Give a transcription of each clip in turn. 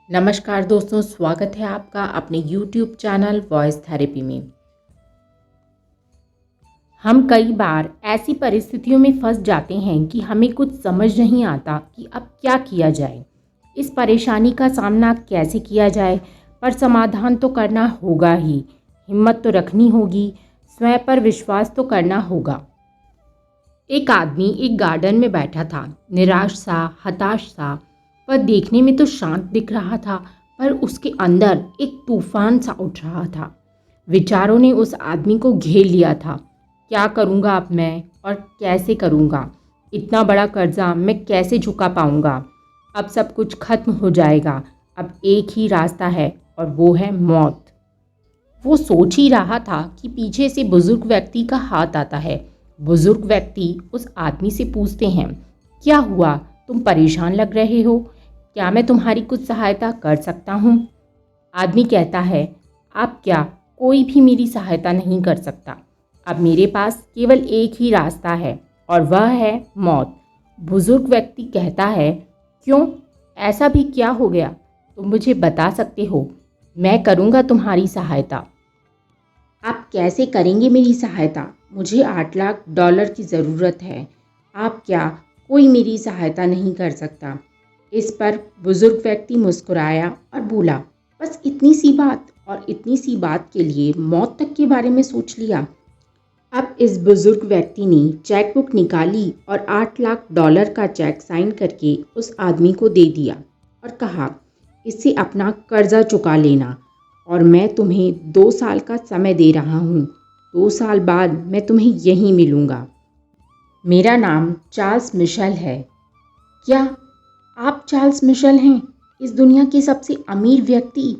नमस्कार दोस्तों, स्वागत है आपका अपने YouTube चैनल वॉइस थेरेपी में। हम कई बार ऐसी परिस्थितियों में फंस जाते हैं कि हमें कुछ समझ नहीं आता कि अब क्या किया जाए, इस परेशानी का सामना कैसे किया जाए। पर समाधान तो करना होगा ही, हिम्मत तो रखनी होगी, स्वयं पर विश्वास तो करना होगा। एक आदमी एक गार्डन में बैठा था, निराश सा, हताश सा। वह देखने में तो शांत दिख रहा था, पर उसके अंदर एक तूफान सा उठ रहा था। विचारों ने उस आदमी को घेर लिया था। क्या करूँगा अब मैं, और कैसे करूँगा? इतना बड़ा कर्जा मैं कैसे चुका पाऊँगा? अब सब कुछ खत्म हो जाएगा। अब एक ही रास्ता है, और वो है मौत। वो सोच ही रहा था कि पीछे से बुजुर्ग व्यक्ति का हाथ आता है। बुजुर्ग व्यक्ति उस आदमी से पूछते हैं, क्या हुआ? तुम परेशान लग रहे हो, क्या मैं तुम्हारी कुछ सहायता कर सकता हूँ? आदमी कहता है, आप क्या, कोई भी मेरी सहायता नहीं कर सकता। अब मेरे पास केवल एक ही रास्ता है, और वह है मौत। बुजुर्ग व्यक्ति कहता है, क्यों, ऐसा भी क्या हो गया? तुम मुझे बता सकते हो, मैं करूँगा तुम्हारी सहायता। आप कैसे करेंगे मेरी सहायता? मुझे $8 लाख की ज़रूरत है। आप क्या, कोई मेरी सहायता नहीं कर सकता। इस पर बुजुर्ग व्यक्ति मुस्कुराया और बोला, बस इतनी सी बात, और इतनी सी बात के लिए मौत तक के बारे में सोच लिया। अब इस बुजुर्ग व्यक्ति ने चेक बुक निकाली और $8 लाख का चेक साइन करके उस आदमी को दे दिया और कहा, इससे अपना कर्जा चुका लेना, और मैं तुम्हें 2 साल का समय दे रहा हूँ। 2 साल बाद मैं तुम्हें यहीं मिलूँगा। मेरा नाम चार्ल्स मिशेल है। क्या आप चार्ल्स मिशेल हैं, इस दुनिया के सबसे अमीर व्यक्ति?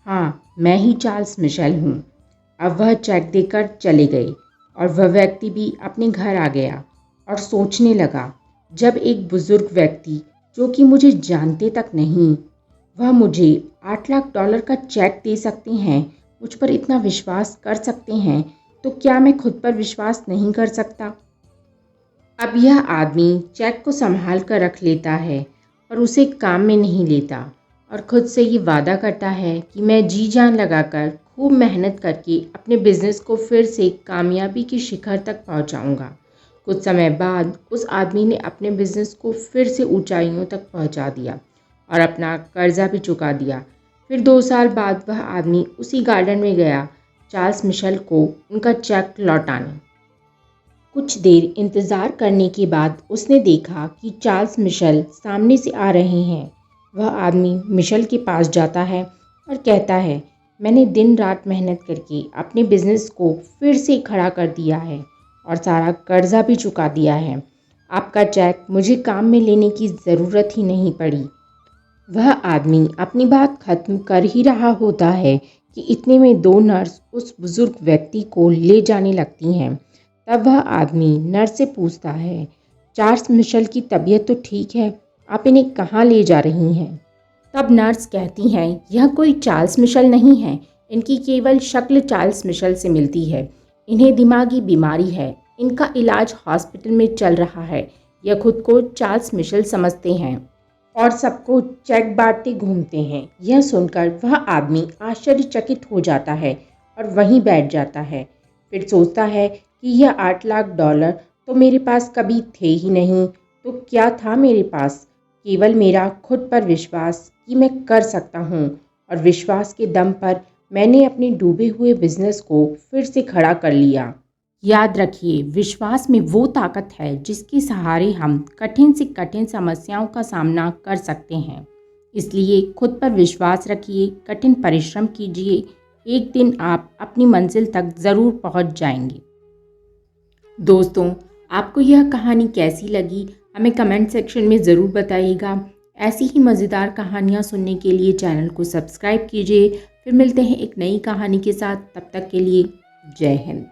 हाँ, मैं ही चार्ल्स मिशेल हूँ। अब वह चेक देकर चले गए, और वह व्यक्ति भी अपने घर आ गया और सोचने लगा, जब एक बुजुर्ग व्यक्ति जो कि मुझे जानते तक नहीं, वह मुझे $8 लाख का चेक दे सकते हैं, मुझ पर इतना विश्वास कर सकते हैं, तो क्या मैं खुद पर विश्वास नहीं कर सकता? अब यह आदमी चेक को संभाल कर रख लेता है और उसे काम में नहीं लेता, और खुद से ये वादा करता है कि मैं जी जान लगाकर खूब मेहनत करके अपने बिजनेस को फिर से कामयाबी की शिखर तक पहुंचाऊंगा। कुछ समय बाद उस आदमी ने अपने बिजनेस को फिर से ऊंचाइयों तक पहुंचा दिया और अपना कर्जा भी चुका दिया। फिर 2 साल बाद वह आदमी उसी गार्डन में गया चार्ल्स मिशेल को उनका चेक लौटाने। कुछ देर इंतज़ार करने के बाद उसने देखा कि चार्ल्स मिशेल सामने से आ रहे हैं। वह आदमी मिशेल के पास जाता है और कहता है, मैंने दिन रात मेहनत करके अपने बिजनेस को फिर से खड़ा कर दिया है और सारा कर्जा भी चुका दिया है। आपका चेक मुझे काम में लेने की ज़रूरत ही नहीं पड़ी। वह आदमी अपनी बात खत्म कर ही रहा होता है कि इतने में 2 नर्स उस बुजुर्ग व्यक्ति को ले जाने लगती हैं। तब वह आदमी नर्स से पूछता है, चार्ल्स मिशेल की तबीयत तो ठीक है, आप इन्हें कहाँ ले जा रही हैं? तब नर्स कहती हैं, यह कोई चार्ल्स मिशेल नहीं है, इनकी केवल शक्ल चार्ल्स मिशेल से मिलती है। इन्हें दिमागी बीमारी है, इनका इलाज हॉस्पिटल में चल रहा है। यह खुद को चार्ल्स मिशेल समझते हैं और सबको चेक बांटते घूमते हैं। यह सुनकर वह आदमी आश्चर्यचकित हो जाता है और वहीं बैठ जाता है। फिर सोचता है कि यह $8 लाख तो मेरे पास कभी थे ही नहीं, तो क्या था मेरे पास? केवल मेरा खुद पर विश्वास कि मैं कर सकता हूँ, और विश्वास के दम पर मैंने अपने डूबे हुए बिजनेस को फिर से खड़ा कर लिया। याद रखिए, विश्वास में वो ताकत है जिसके सहारे हम कठिन से कठिन समस्याओं का सामना कर सकते हैं। इसलिए खुद पर विश्वास रखिए, कठिन परिश्रम कीजिए, एक दिन आप अपनी मंजिल तक ज़रूर पहुंच जाएंगे। दोस्तों, आपको यह कहानी कैसी लगी, हमें कमेंट सेक्शन में ज़रूर बताइएगा। ऐसी ही मज़ेदार कहानियाँ सुनने के लिए चैनल को सब्सक्राइब कीजिए। फिर मिलते हैं एक नई कहानी के साथ, तब तक के लिए जय हिंद।